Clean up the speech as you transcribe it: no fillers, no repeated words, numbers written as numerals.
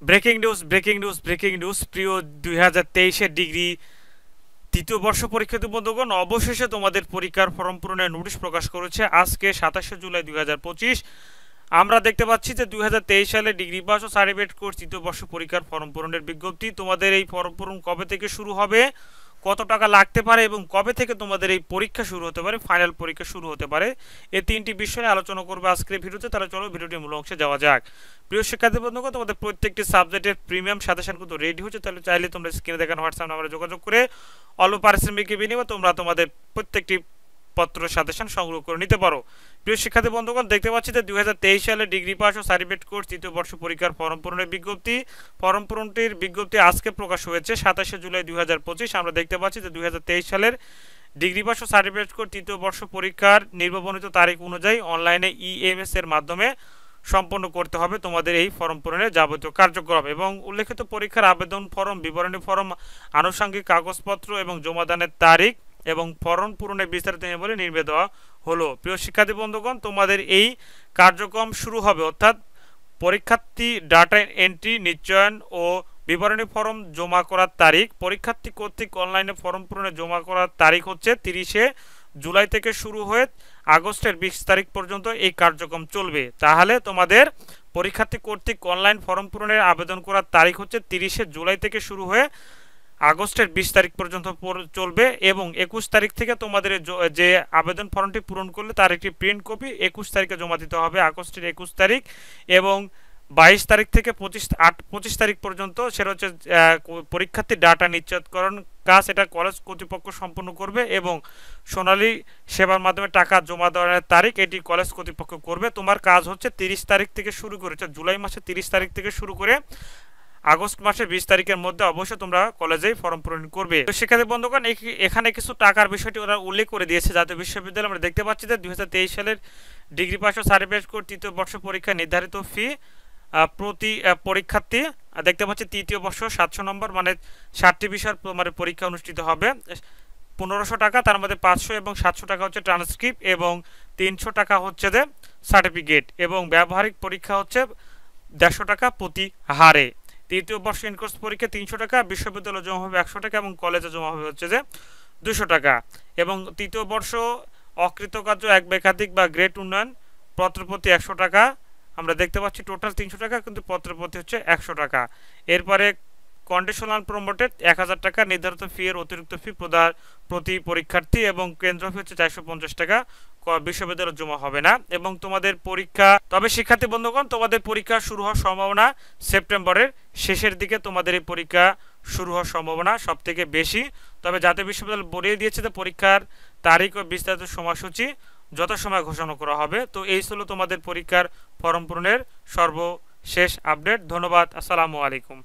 Breaking news প্রিয় 2023 degree তৃতীয় বর্ষ পরীক্ষার্থী বন্ধুগণ, অবশেষে তোমাদের পরীক্ষার ফর্ম পূরণের নোটিশ প্রকাশ করেছে আজকে 27 জুলাই 2025। আমরা দেখতে পাচ্ছি যে 2023 সালে ডিগ্রি পাস ও সার্টিফিকেট কোর্স তৃতীয় বর্ষ পরীক্ষার ফর্ম পূরণের বিজ্ঞপ্তি। তোমাদের এই ফর্ম পূরণ কবে থেকে শুরু হবে, কত টাকা লাগতে পারে এবং কবে থেকে তোমাদের এই পরীক্ষা শুরু হতে পারে, ফাইনাল পরীক্ষা শুরু হতে পারে, এই তিনটি বিষয় নিয়ে আলোচনা করবে আজকের ভিডিওতে। তাহলে চলো ভিডিওটির মূল অংশে যাওয়া যাক। প্রিয় শিক্ষার্থী বন্ধুগণ, তোমাদের প্রত্যেকটি সাবজেক্টের প্রিমিয়াম সাজেশন কিন্তু রেডি হচ্ছে। তাহলে চাইলে তোমরা স্ক্রিনে দেখানো হোয়াটসঅ্যাপ নাম্বারে যোগাযোগ করে অল্প পারিশ্রমিকের বিনিময়ে তোমরা তোমাদের প্রত্যেকটি পত্র সাজেশন সংগ্রহ করে নিতে পারো। প্রিয় শিক্ষার্থী বন্ধুগণ, দেখতে পাচ্ছি যে 2023 সালে ডিগ্রি পাস ও সার্টিফিকেট কোর্স তৃতীয় বর্ষ পরীক্ষার ফর্ম পূরণের বিজ্ঞপ্তি। ফর্ম পূরণটির বিজ্ঞপ্তি আজকে প্রকাশ হয়েছে 27 জুলাই 2025। আমরা দেখতে পাচ্ছি যে 2023 সালের ডিগ্রি পাস ও সার্টিফিকেট কোর্স তৃতীয় বর্ষ পরীক্ষার নির্বাচিত তারিখ অনুযায়ী অনলাইনে ইএমএস এর মাধ্যমে সম্পন্ন করতে হবে তোমাদের এই ফর্ম পূরণের যাবতীয় কার্যক্রম। এবং উল্লেখিত পরীক্ষার আবেদন ফর্ম, বিবরণী ফর্ম, আনুষঙ্গিক কাগজপত্র এবং জমাদানের তারিখ এবং ফর্ম পূরণের বিস্তারিত নিয়মাবলী নির্ণয় দেওয়া হলো। প্রিয় শিক্ষার্থী বন্ধুগণ, তোমাদের এই কার্যক্রম শুরু হবে, অর্থাৎ পরীক্ষার্থী ডাটা এন্ট্রি, নিশ্চয়ন ও বিবরণী ফর্ম জমা করার তারিখ, পরীক্ষার্থী কর্তৃক অনলাইনে ফর্ম পূরণে জমা করার তারিখ হচ্ছে 30 জুলাই থেকে শুরু হয়ে আগস্টের 20 তারিখ পর্যন্ত এই কার্যক্রম চলবে। তাহলে তোমাদের পরীক্ষার্থী কর্তৃক অনলাইন ফর্ম পূরণের আবেদন করার তারিখ হচ্ছে 30 জুলাই থেকে শুরু হয়ে আগস্টের 20 তারিখ পর্যন্ত চলবে। এবং 21 তারিখ থেকে তোমাদের যে আবেদন ফর্মটি পূরণ করলে তার একটি প্রিন্ট কপি 21 তারিখে জমা দিতে হবে, আগস্টের 21 তারিখ। এবং 22 তারিখ থেকে 25 তারিখ পর্যন্ত সেটা হচ্ছে পরীক্ষার্থী ডাটা নিশ্চিতকরণ কাজ, এটা কলেজ কর্তৃপক্ষ সম্পন্ন করবে। এবং সোনালী সেবার মাধ্যমে টাকা জমা দেওয়ার তারিখ এটি কলেজ কর্তৃপক্ষ করবে। তোমার কাজ হচ্ছে 30 তারিখ থেকে শুরু করে, জুলাই মাসে 30 তারিখ থেকে শুরু করে আগস্ট মাসের 20 তারিখের মধ্যে অবশ্যই তোমরা কলেজেই ফর্ম পূরণ করবে। তো শিক্ষার্থী বন্ধুগণ, এখানে কিছু টাকার বিষয়টি ওরা উল্লেখ করে দিয়েছে জাতীয় বিশ্ববিদ্যালয়। আমরা দেখতে পাচ্ছি যে 2023 সালের ডিগ্রি পাস ও সার্টিফিকেট কোর্স তৃতীয় বর্ষ পরীক্ষা নির্ধারিত ফি প্রতি পরীক্ষার্থী দেখতে পাচ্ছি তৃতীয় বর্ষ 700 নম্বর, মানে 60টি বিষয়ের মানে পরীক্ষা অনুষ্ঠিত হবে, 1500 টাকা। তার মধ্যে 500 এবং 700 টাকা হচ্ছে ট্রান্সক্রিপ্ট এবং 300 টাকা হচ্ছে যে সার্টিফিকেট। এবং ব্যবহারিক পরীক্ষা হচ্ছে 150 টাকা প্রতি হারে। তৃতীয় বর্ষ ইনকোর্স পরীক্ষা 300 টাকা, বিশ্ববিদ্যালয়ে জমা হবে 100 টাকা এবং কলেজে জমা হবে হচ্ছে যে 200 টাকা। এবং তৃতীয় বর্ষ অকৃতকার্য এক বা একাধিক বা গ্রেড উন্নয়ন পত্রপ্রতি 100 টাকা। আমরা দেখতে পাচ্ছি টোটাল 300 টাকা, কিন্তু পত্রপ্রতি হচ্ছে 100 টাকা। এরপরে কন্ডিশনাল প্রমোটেড 1000 টাকা, নির্ধারিত ফি এর অতিরিক্ত ফি প্রতি পরীক্ষার্থী। এবং কেন্দ্র ফি হচ্ছে 450 টাকা, বিশ্ববিদ্যালয় জমা হবে না। এবং তোমাদের পরীক্ষা, তবে শিক্ষার্থী বন্ধুগণ, তোমাদের পরীক্ষা শুরু হওয়ার সম্ভাবনা সেপ্টেম্বরের শেষের দিকে তোমাদের এই পরীক্ষা শুরু হওয়ার সম্ভাবনা সব থেকে বেশি। তবে জাতীয় বিশ্ববিদ্যালয় বলে দিয়েছে যে পরীক্ষার তারিখ ও বিস্তারিত সময়সূচি যথাসময়ে ঘোষণা করা হবে। তো এই ছিল তোমাদের পরীক্ষার ফর্ম পূরণের সর্বশেষ আপডেট। ধন্যবাদ, আসসালামু আলাইকুম।